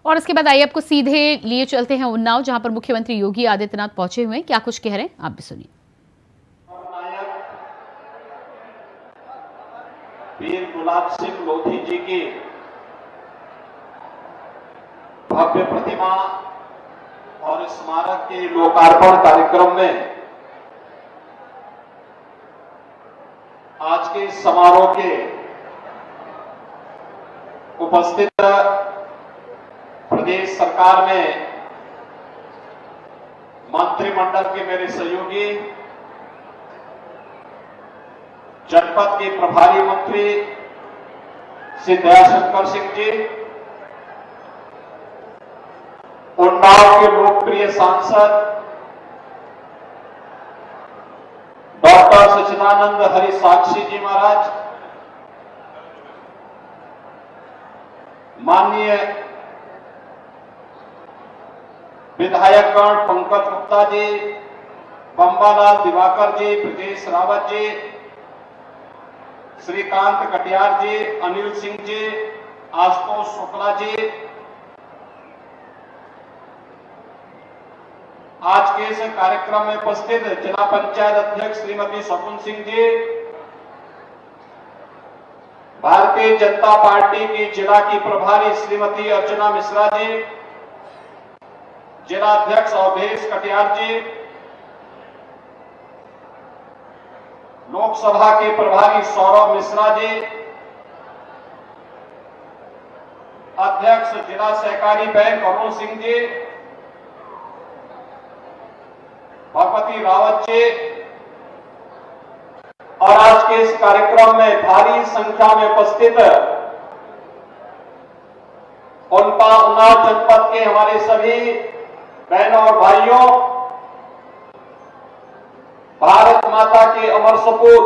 और इसके बाद आइए आपको सीधे लिए चलते हैं उन्नाव, जहां पर मुख्यमंत्री योगी आदित्यनाथ पहुंचे हुए हैं। क्या कुछ कह रहे हैं आप भी सुनिए। वीर गुलाब सिंह लोधी जी की भव्य प्रतिमा और स्मारक के लोकार्पण कार्यक्रम में आज के समारोह के उपस्थित प्रदेश सरकार में मंत्रिमंडल के मेरे सहयोगी, जनपद के प्रभारी मंत्री श्री दयाशंकर सिंह जी, उन्नाव के लोकप्रिय सांसद डॉक्टर सच्चिदानंद हरि साक्षी जी महाराज, माननीय विधायकगण पंकज गुप्ता जी, बंबालाल दिवाकर जी, ब्रजेश रावत जी, श्रीकांत कटियार जी, अनिल सिंह जी, आशुतोष शुक्ला जी, आज के इस कार्यक्रम में उपस्थित जिला पंचायत अध्यक्ष श्रीमती शकुन सिंह जी, भारतीय जनता पार्टी की जिला की प्रभारी श्रीमती अर्चना मिश्रा जी, जिला अध्यक्ष अवधेश कटियार जी, लोकसभा के प्रभारी सौरभ मिश्रा जी, अध्यक्ष जिला सहकारी बैंक अरुण सिंह जी, भगवती रावत जी, और आज के इस कार्यक्रम में भारी संख्या में उपस्थित उन्नाव जनपद के हमारे सभी बहनों और भाइयों, भारत माता के अमर सपूत,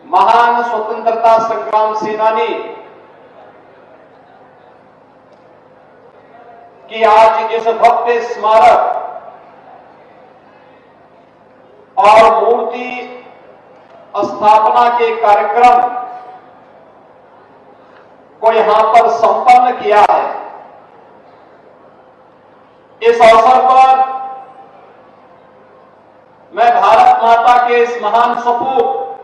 महान स्वतंत्रता संग्राम सेनानी कि आज इस भव्य स्मारक और मूर्ति स्थापना के कार्यक्रम को यहां पर संपन्न किया है। इस अवसर पर मैं भारत माता के इस महान सपूत,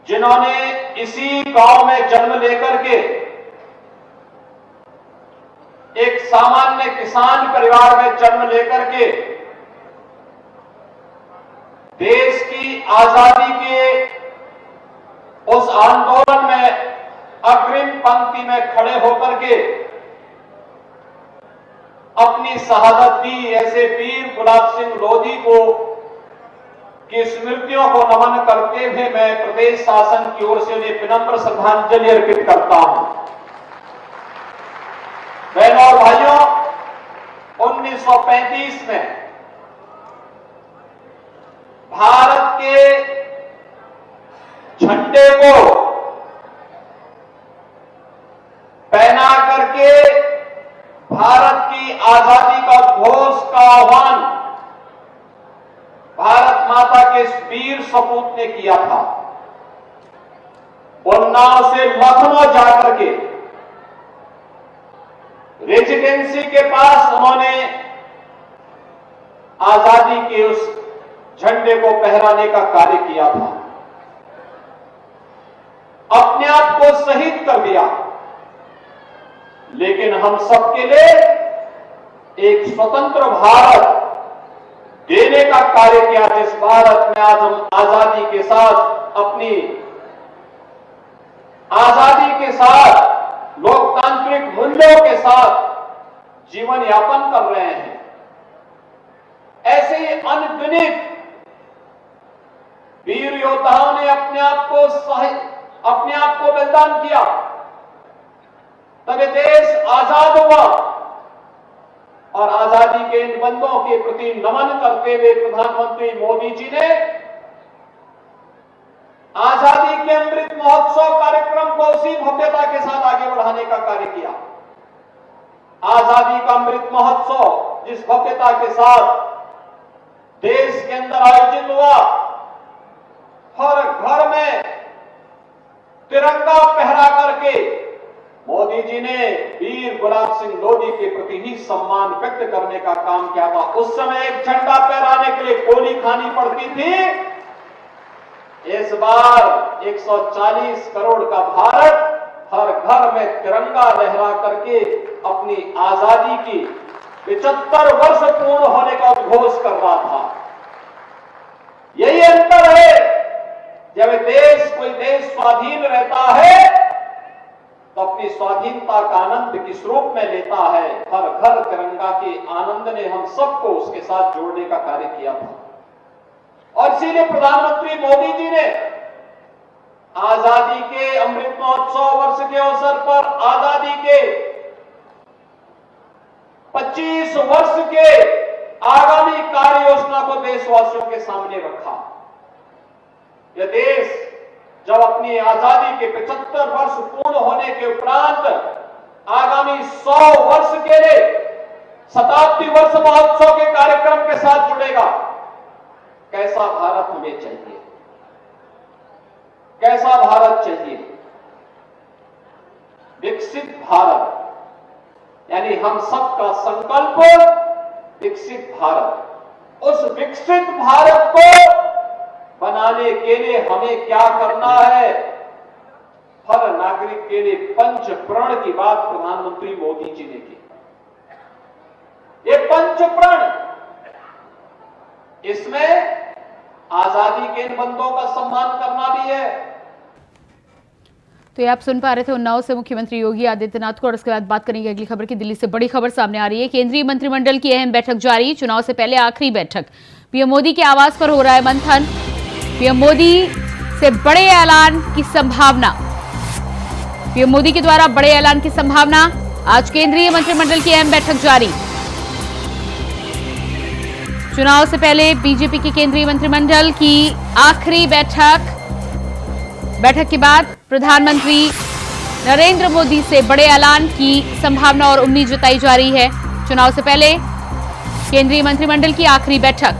जिन्होंने इसी गांव में जन्म लेकर के एक सामान्य किसान परिवार में जन्म लेकर के देश की आजादी के उस आंदोलन में अग्रिम पंक्ति में खड़े होकर के अपनी शहादत दी, ऐसे वीर गुलाब सिंह लोधी को की स्मृतियों को नमन करते हुए मैं प्रदेश शासन की ओर से उन्हें विनम्र श्रद्धांजलि अर्पित करता हूं। बहनों और भाइयों, 1935 में भारत के झंडे को पहना करके भारत की आजादी का घोष का आह्वान भारत माता के वीर सपूत ने किया था। उन्नाव से लखनऊ जाकर के रेजिडेंसी के पास उन्होंने आजादी के उस झंडे को फहराने का कार्य किया था, अपने आप को शहीद कर दिया, लेकिन हम सबके लिए एक स्वतंत्र भारत देने का कार्य किया, जिस भारत में आज हम आजादी के साथ, अपनी आजादी के साथ, लोकतांत्रिक मूल्यों के साथ जीवन यापन कर रहे हैं। ऐसे ही अनगिनत वीर योद्धाओं ने अपने आप को बलिदान किया, तब देश आजाद हुआ। और आजादी के इन बंदों के प्रति नमन करते हुए प्रधानमंत्री मोदी जी ने आजादी के अमृत महोत्सव कार्यक्रम को उसी भव्यता के साथ आगे बढ़ाने का कार्य किया। आजादी का अमृत महोत्सव जिस भव्यता के साथ देश के अंदर आयोजित हुआ, हर घर में तिरंगा फहरा करके मोदी जी ने वीर गुलाब सिंह लोधी के प्रति ही सम्मान व्यक्त करने का काम किया था। उस समय एक झंडा फहराने के लिए गोली खानी पड़ती थी। इस बार 140 करोड़ का भारत हर घर में तिरंगा लहरा करके अपनी आजादी की 75 वर्ष पूर्ण होने का उद्घोष कर रहा था। यही अंतर है, जब कोई देश स्वाधीन रहता है तो अपनी स्वाधीनता का आनंद किस रूप में लेता है। हर घर तिरंगा के आनंद ने हम सबको उसके साथ जोड़ने का कार्य किया था और इसीलिए प्रधानमंत्री मोदी जी ने आजादी के अमृत महोत्सव वर्ष के अवसर पर आजादी के 25 वर्ष के आगामी कार्य योजना को देशवासियों के सामने रखा। यह देश जब अपनी आजादी के 75 वर्ष पूर्ण होने के उपरांत आगामी 100 वर्ष के लिए शताब्दी वर्ष महोत्सव के कार्यक्रम के साथ जुड़ेगा। कैसा भारत हमें चाहिए, कैसा भारत चाहिए? विकसित भारत, यानी हम सबका संकल्प विकसित भारत। उस विकसित भारत को बनाने के लिए हमें क्या करना है? हर नागरिक के लिए पंच प्रण की बात प्रधानमंत्री मोदी जी ने की। ये पंच प्रण, इसमें आजादी के इन बंदों का सम्मान करना भी है। तो ये आप सुन पा रहे थे उन्नाव से मुख्यमंत्री योगी आदित्यनाथ को। और उसके बाद बात करेंगे अगली खबर की। दिल्ली से बड़ी खबर सामने आ रही है। केंद्रीय मंत्रिमंडल की अहम बैठक जारी, चुनाव से पहले आखिरी बैठक। पीएम मोदी के आवास पर हो रहा है मंथन। पीएम मोदी से बड़े ऐलान की संभावना, पीएम मोदी के द्वारा बड़े ऐलान की संभावना। आज केंद्रीय मंत्रिमंडल की अहम बैठक जारी। चुनाव से पहले बीजेपी की केंद्रीय मंत्रिमंडल की आखिरी बैठक। बैठक के बाद प्रधानमंत्री नरेंद्र मोदी से बड़े ऐलान की संभावना और उम्मीद जताई जा रही है। चुनाव से पहले केंद्रीय मंत्रिमंडल की आखिरी बैठक,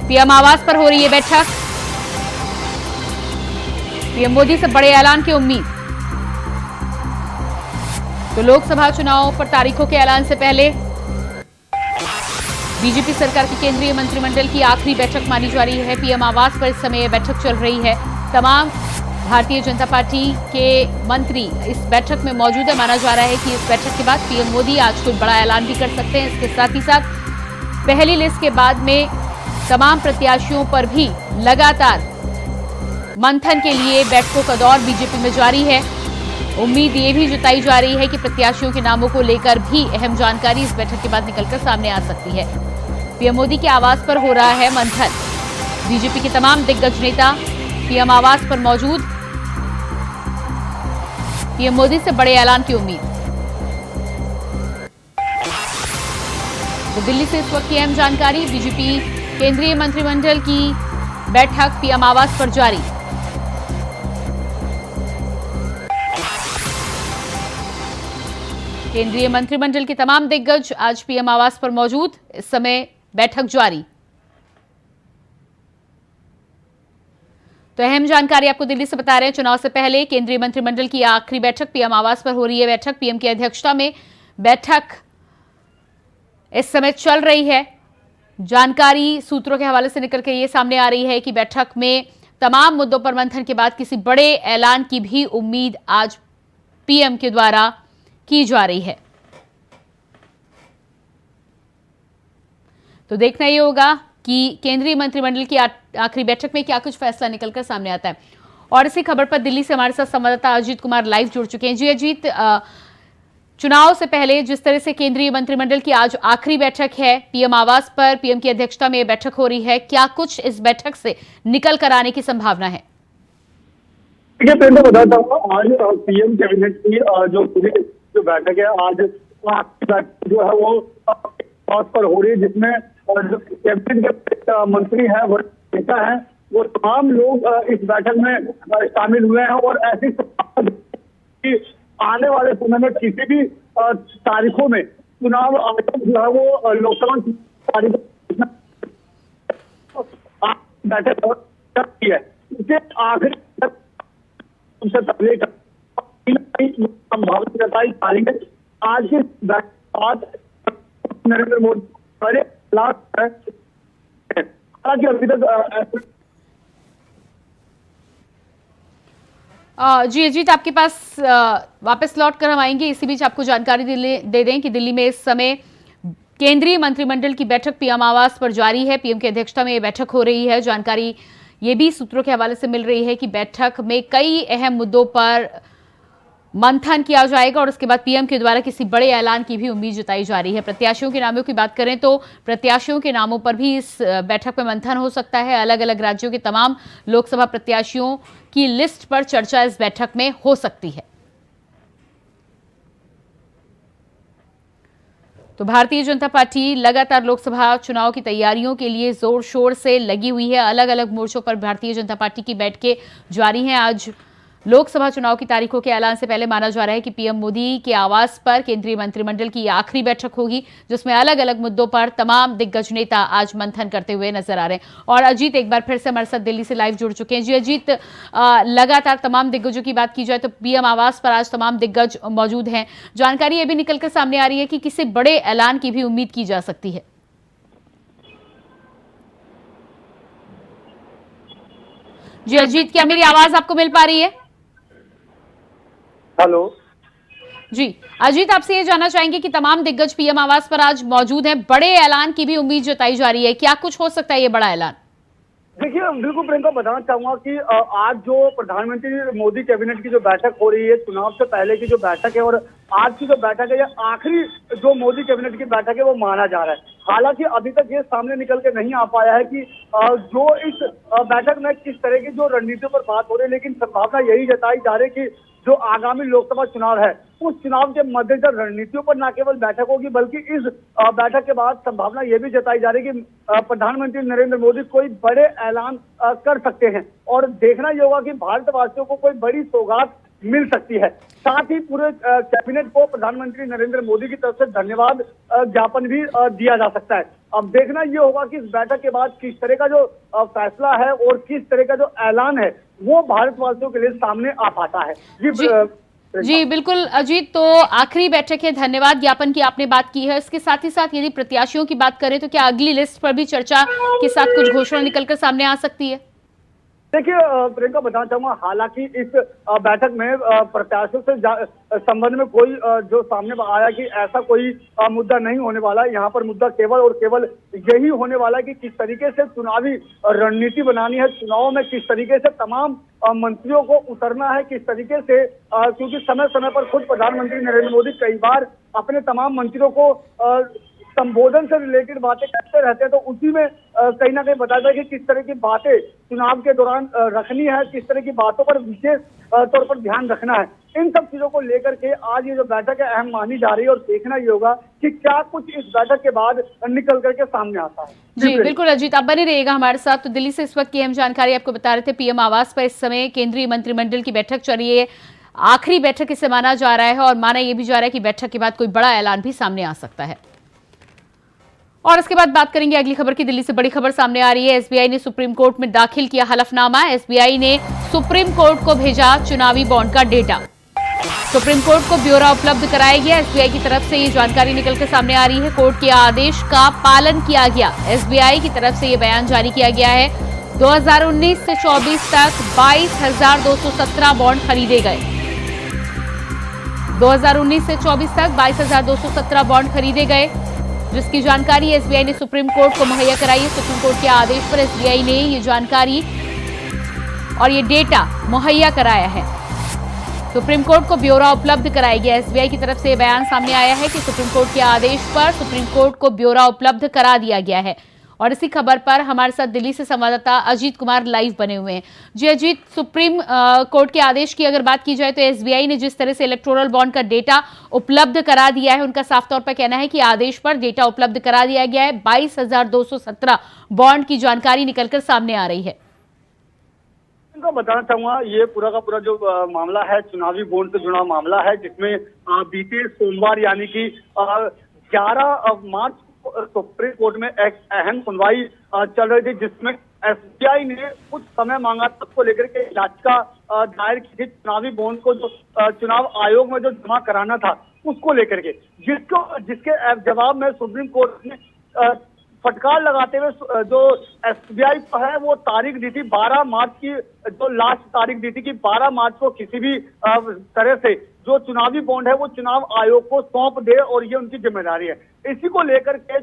पीएम आवास पर हो रही है बैठक। पीएम मोदी से बड़े ऐलान की उम्मीद। तो लोकसभा चुनाव पर तारीखों के ऐलान से पहले बीजेपी सरकार की केंद्रीय मंत्रिमंडल की आखिरी बैठक मानी जा रही है। पीएम आवास पर इस समय यह बैठक चल रही है। तमाम भारतीय जनता पार्टी के मंत्री इस बैठक में मौजूद है। माना जा रहा है कि इस बैठक के बाद पीएम मोदी आज कोई बड़ा ऐलान भी कर सकते हैं। इसके साथ ही साथ पहली लिस्ट के बाद में तमाम प्रत्याशियों पर भी लगातार मंथन के लिए बैठकों का दौर बीजेपी में जारी है। उम्मीद ये भी जताई जा रही है कि प्रत्याशियों के नामों को लेकर भी अहम जानकारी इस बैठक के बाद निकलकर सामने आ सकती है। पीएम मोदी के आवास पर हो रहा है मंथन। बीजेपी के तमाम दिग्गज नेता पीएम आवास पर मौजूद। पीएम मोदी से बड़े ऐलान की उम्मीद। तो दिल्ली से इस वक्त की अहम जानकारी। बीजेपी केंद्रीय मंत्रिमंडल की बैठक पीएम आवास पर जारी। केंद्रीय मंत्रिमंडल के तमाम दिग्गज आज पीएम आवास पर मौजूद। इस समय बैठक जारी। तो अहम जानकारी आपको दिल्ली से बता रहे हैं। चुनाव से पहले केंद्रीय मंत्रिमंडल की आखिरी बैठक पीएम आवास पर हो रही है बैठक। पीएम की अध्यक्षता में बैठक इस समय चल रही है। जानकारी सूत्रों के हवाले से निकल के ये सामने आ रही है कि बैठक में तमाम मुद्दों पर मंथन के बाद किसी बड़े ऐलान की भी उम्मीद आज पीएम के द्वारा की जा रही है। तो देखना ये होगा कि केंद्रीय मंत्रिमंडल की आखिरी बैठक में क्या कुछ फैसला निकलकर सामने आता है। और इसी खबर पर दिल्ली से हमारे साथ संवाददाता अजीत कुमार लाइव जुड़ चुके हैं। जी अजीत, चुनाव से पहले जिस तरह से केंद्रीय मंत्रिमंडल की आज आखिरी बैठक है, पीएम आवास पर पीएम की अध्यक्षता में यह बैठक हो रही है, क्या कुछ इस बैठक से निकल कर आने की संभावना है? देखिए, पहले बताता हूँ, आज पीएम कैबिनेट की जो पूरी जो बैठक है, आज जो है वो आवास पर हो रही है, जिसमें जो कैबिनेट के मंत्री हैं, वो नेता हैं, वो तमाम लोग इस बैठक में शामिल हुए हैं। और ऐसी आने वाले समय में किसी भी तारीखों में चुनाव आयोग जो है वो लोकसभा तारीखों बैठक की है। इसे आखिरी संभावना जताई जा रही है। आज के बाद नरेंद्र मोदी बड़े लाभ है, हालांकि अभी तक जी अजीत, आपके पास वापस लौट कर हम आएंगे। इसी बीच आपको जानकारी दे दें कि दिल्ली में इस समय केंद्रीय मंत्रिमंडल की बैठक पीएम आवास पर जारी है। पीएम की अध्यक्षता में ये बैठक हो रही है। जानकारी ये भी सूत्रों के हवाले से मिल रही है कि बैठक में कई अहम मुद्दों पर मंथन किया जाएगा और उसके बाद पीएम के द्वारा किसी बड़े ऐलान की भी उम्मीद जताई जा रही है। प्रत्याशियों के नामों की बात करें तो प्रत्याशियों के नामों पर भी इस बैठक में मंथन हो सकता है। अलग अलग राज्यों के तमाम लोकसभा प्रत्याशियों की लिस्ट पर चर्चा इस बैठक में हो सकती है। तो भारतीय जनता पार्टी लगातार लोकसभा चुनाव की तैयारियों के लिए जोर शोर से लगी हुई है। अलग अलग मोर्चों पर भारतीय जनता पार्टी की बैठकें जारी हैं। आज लोकसभा चुनाव की तारीखों के ऐलान से पहले माना जा रहा है कि पीएम मोदी के आवास पर केंद्रीय मंत्रिमंडल की आखिरी बैठक होगी, जिसमें अलग अलग मुद्दों पर तमाम दिग्गज नेता आज मंथन करते हुए नजर आ रहे हैं। और अजीत एक बार फिर से हमारे साथ दिल्ली से लाइव जुड़ चुके हैं। जी अजीत, लगातार तमाम दिग्गजों की बात की जाए तो पीएम आवास पर आज तमाम दिग्गज मौजूद हैं। जानकारी ये भी निकलकर सामने आ रही है कि किसी बड़े ऐलान की भी उम्मीद की जा सकती है। जी अजीत, क्या मेरी आवाज आपको मिल पा रही है? हेलो जी अजीत, आपसे ये जानना चाहेंगे कि तमाम दिग्गज पीएम आवास पर आज मौजूद हैं। बड़े ऐलान की भी उम्मीद जताई जा रही है, क्या कुछ हो सकता है ये बड़ा ऐलान? देखिए, बिल्कुल प्रियंका, बताना चाहूंगा कि आज जो प्रधानमंत्री मोदी कैबिनेट की जो बैठक हो रही है, चुनाव से पहले की जो बैठक है और आज की जो बैठक है, यह आखिरी जो मोदी कैबिनेट की बैठक है वो माना जा रहा है। हालांकि अभी तक ये सामने निकल के नहीं आ पाया है कि जो इस बैठक में किस तरह की जो रणनीतियों पर बात हो रही है, लेकिन संभावना यही जताई जा रही है कि जो आगामी लोकसभा चुनाव है उस चुनाव के मद्देनजर रणनीतियों पर न केवल बैठक होगी, बल्कि इस बैठक के बाद संभावना यह भी जताई जा रही है कि प्रधानमंत्री नरेंद्र मोदी कोई बड़े ऐलान कर सकते हैं और देखना ये होगा कि भारतवासियों को कोई बड़ी सौगात मिल सकती है। साथ ही पूरे कैबिनेट को प्रधानमंत्री नरेंद्र मोदी की तरफ से धन्यवाद ज्ञापन भी दिया जा सकता है। अब देखना ये होगा कि इस बैठक के बाद किस तरह का जो फैसला है और किस तरह का जो ऐलान है वो भारतवासियों के लिए सामने आ पाता है। जी बिल्कुल अजीत, तो आखिरी बैठक है, धन्यवाद ज्ञापन की आपने बात की है। इसके साथ ही साथ यदि प्रत्याशियों की बात करें तो क्या अगली लिस्ट पर भी चर्चा के साथ कुछ घोषणा निकलकर सामने आ सकती है? देखिए प्रियंका, बताना चाहूंगा, हालांकि इस बैठक में प्रत्याशियों से संबंध में कोई जो सामने आया कि ऐसा कोई मुद्दा नहीं होने वाला है। यहाँ पर मुद्दा केवल और केवल यही होने वाला है कि किस तरीके से चुनावी रणनीति बनानी है, चुनाव में किस तरीके से तमाम मंत्रियों को उतरना है, किस तरीके से क्योंकि समय समय पर खुद प्रधानमंत्री नरेंद्र मोदी कई बार अपने तमाम मंत्रियों को संबोधन से रिलेटेड बातें करते रहते हैं, तो उसी में कहीं ना कहीं बताया जाए कि किस तरह की बातें चुनाव के दौरान रखनी है, किस तरह की बातों पर विशेष तौर पर ध्यान रखना है। इन सब चीजों को लेकर के आज ये जो बैठक है अहम मानी जा रही है और देखना ये होगा कि क्या कुछ इस बैठक के बाद निकल करके सामने आता है। जी बिल्कुल अजीत, आप बने रहिएगा हमारे साथ। तो दिल्ली से इस वक्त की अहम जानकारी आपको बता रहे थे। पीएम आवास पर इस समय केंद्रीय मंत्रिमंडल की बैठक चल रही है। आखिरी बैठक इसे माना जा रहा है और माना यह भी जा रहा है कि बैठक के बाद कोई बड़ा ऐलान भी सामने आ सकता है। और इसके बाद बात करेंगे अगली खबर की। दिल्ली से बड़ी खबर सामने आ रही है। एसबीआई ने सुप्रीम कोर्ट में दाखिल किया हलफनामा। एसबीआई ने सुप्रीम कोर्ट को भेजा चुनावी बॉन्ड का डेटा। सुप्रीम कोर्ट को ब्यौरा उपलब्ध कराया गया। एसबीआई की तरफ से ये जानकारी निकलकर सामने आ रही है। कोर्ट के आदेश का पालन किया गया। एसबीआई की तरफ से ये बयान जारी किया गया है। 2019 से 24 तक 22,217 बॉन्ड खरीदे गए। 2019 से 24 तक 22,217 बॉन्ड खरीदे गए, जिसकी जानकारी एसबीआई ने सुप्रीम कोर्ट को मुहैया कराई है। सुप्रीम कोर्ट के आदेश पर एसबीआई ने ये जानकारी और ये डेटा मुहैया कराया है। सुप्रीम कोर्ट को ब्यौरा उपलब्ध कराया गया। एसबीआई की तरफ से ये बयान सामने आया है कि सुप्रीम कोर्ट के आदेश पर सुप्रीम कोर्ट को ब्यौरा उपलब्ध करा दिया गया है। और इसी खबर पर हमारे साथ दिल्ली से संवाददाता अजीत कुमार लाइव बने हुए हैं। जी अजीत, सुप्रीम कोर्ट के आदेश की अगर बात की जाए तो एसबीआई ने जिस तरह से इलेक्टोरल बॉन्ड का डेटा उपलब्ध करा दिया है, उनका साफ तौर पर कहना है कि आदेश पर डेटा उपलब्ध करा दिया गया है। 22,217 बॉन्ड की जानकारी निकलकर सामने आ रही है। इनको बताना चाहूंगा, ये पूरा का पूरा जो मामला है चुनावी बॉन्ड से जुड़ा मामला है, जिसमें बीते सोमवार यानी कि 11 मार्च सुप्रीम कोर्ट में एक अहम सुनवाई चल रही थी, जिसमें एसबीआई ने कुछ समय मांगा था, उसको लेकर के याचिका दायर की थी, चुनावी बॉन्ड को जो चुनाव आयोग में जो जमा कराना था उसको लेकर के, जिसके जवाब में सुप्रीम कोर्ट ने फटकार लगाते हुए जो एसबीआई को है वो तारीख दी थी 12 मार्च की, जो लास्ट तारीख दी थी कि 12 मार्च को किसी भी तरह से जो चुनावी बॉन्ड है वो चुनाव आयोग को सौंप दे और ये उनकी जिम्मेदारी है। इसी को लेकर के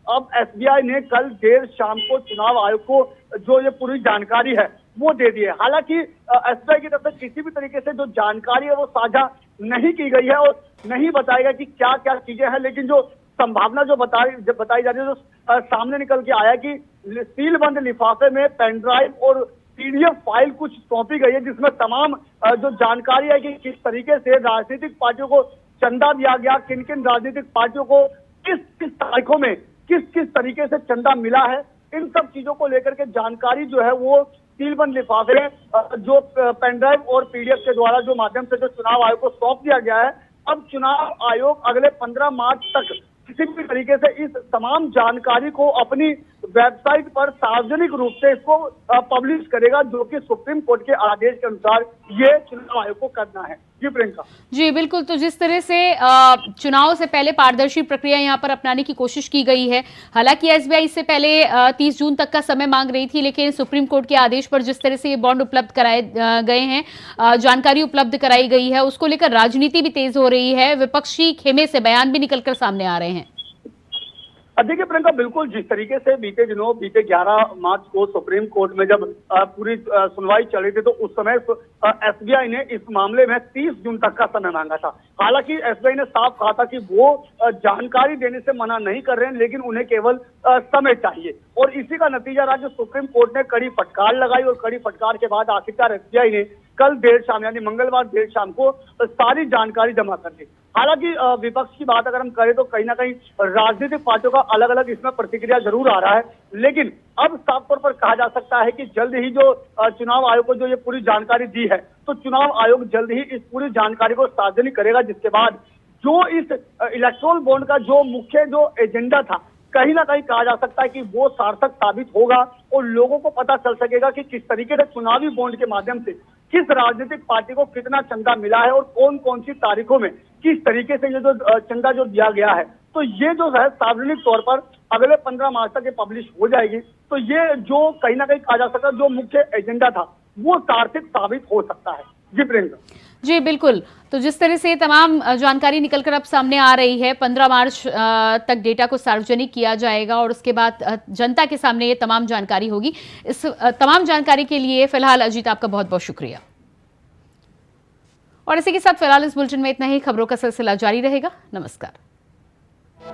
अब एसबीआई ने कल देर शाम को चुनाव आयोग को जो ये पूरी जानकारी है वो दे दी है। हालांकि एसबीआई की तरफ से किसी भी तरीके से जो जानकारी है वो साझा नहीं की गई है और नहीं बताया गया कि क्या क्या चीजें हैं, लेकिन जो संभावना जो बताई जा रही है, जो सामने निकल के आया कि सीलबंद लिफाफे में पेन ड्राइव और पीडीएफ फाइल कुछ सौंपी गई है, जिसमें तमाम जो जानकारी है कि किस तरीके से राजनीतिक पार्टियों को चंदा दिया गया, किन किन राजनीतिक पार्टियों को किस किस तारीखों में किस किस तरीके से चंदा मिला है, इन सब चीजों को लेकर के जानकारी जो है वो सीलबंद लिफाफे जो पेन ड्राइव और पीडीएफ के द्वारा जो माध्यम से जो चुनाव आयोग को सौंप दिया गया है। अब चुनाव आयोग अगले 15 मार्च तक किसी भी तरीके से इस तमाम जानकारी को अपनी वेबसाइट पर सार्वजनिक रूप से इसको पब्लिश करेगा, जो कि सुप्रीम कोर्ट के आदेश के अनुसार ये चुनाव आयोग को करना है। जी प्रियंका। जी बिल्कुल, तो जिस तरह से चुनाव से पहले पारदर्शी प्रक्रिया यहाँ पर अपनाने की कोशिश की गई है, हालांकि एसबीआई इससे पहले 30 जून तक का समय मांग रही थी, लेकिन सुप्रीम कोर्ट के आदेश पर जिस तरह से ये बॉन्ड उपलब्ध कराए गए हैं, जानकारी उपलब्ध कराई गई है, उसको लेकर राजनीति भी तेज हो रही है, विपक्षी खेमे से बयान भी निकलकर सामने आ रहे हैं। देखिए प्रियंका, बिल्कुल जिस तरीके से बीते 11 मार्च को सुप्रीम कोर्ट में जब पूरी सुनवाई चल रही थी, तो उस समय एसबीआई ने इस मामले में 30 जून तक का समय मांगा था। हालांकि एसबीआई ने साफ कहा था कि वो जानकारी देने से मना नहीं कर रहे हैं, लेकिन उन्हें केवल समय चाहिए, और इसी का नतीजा रहा कि सुप्रीम कोर्ट ने कड़ी फटकार लगाई, और कड़ी फटकार के बाद आखिरकार एसबीआई ने कल देर शाम यानी मंगलवार देर शाम को सारी जानकारी जमा कर दी। हालांकि विपक्ष की बात अगर हम करें तो कहीं ना कहीं राजनीतिक पार्टियों का अलग अलग इसमें प्रतिक्रिया जरूर आ रहा है, लेकिन अब साफ तौर पर कहा जा सकता है कि जल्द ही जो चुनाव आयोग को जो ये पूरी जानकारी दी है, तो चुनाव आयोग जल्द ही इस पूरी जानकारी को सार्वजनिक करेगा, जिसके बाद जो इस इलेक्टोरल बॉन्ड का जो मुख्य जो एजेंडा था, कहीं ना कहीं कहा जा सकता है कि वो सार्थक साबित होगा, और लोगों को पता चल सकेगा कि किस तरीके से चुनावी बॉन्ड के माध्यम से किस राजनीतिक पार्टी को कितना चंदा मिला है और कौन कौन सी तारीखों में किस तरीके से ये जो चंदा जो दिया गया है, तो ये जो है सार्वजनिक तौर पर अगले 15 मार्च तक ये पब्लिश हो जाएगी। तो ये जो कहीं ना कहीं कहा जा सकता है जो मुख्य एजेंडा था वो सार्थक साबित हो सकता है। जी प्रियंका। जी बिल्कुल, तो जिस तरह से तमाम जानकारी निकलकर अब सामने आ रही है, 15 मार्च तक डेटा को सार्वजनिक किया जाएगा और उसके बाद जनता के सामने ये तमाम जानकारी होगी। इस तमाम जानकारी के लिए फिलहाल अजीत आपका बहुत बहुत शुक्रिया। और इसी के साथ फिलहाल इस बुलेटिन में इतना ही। खबरों का सिलसिला जारी रहेगा। नमस्कार।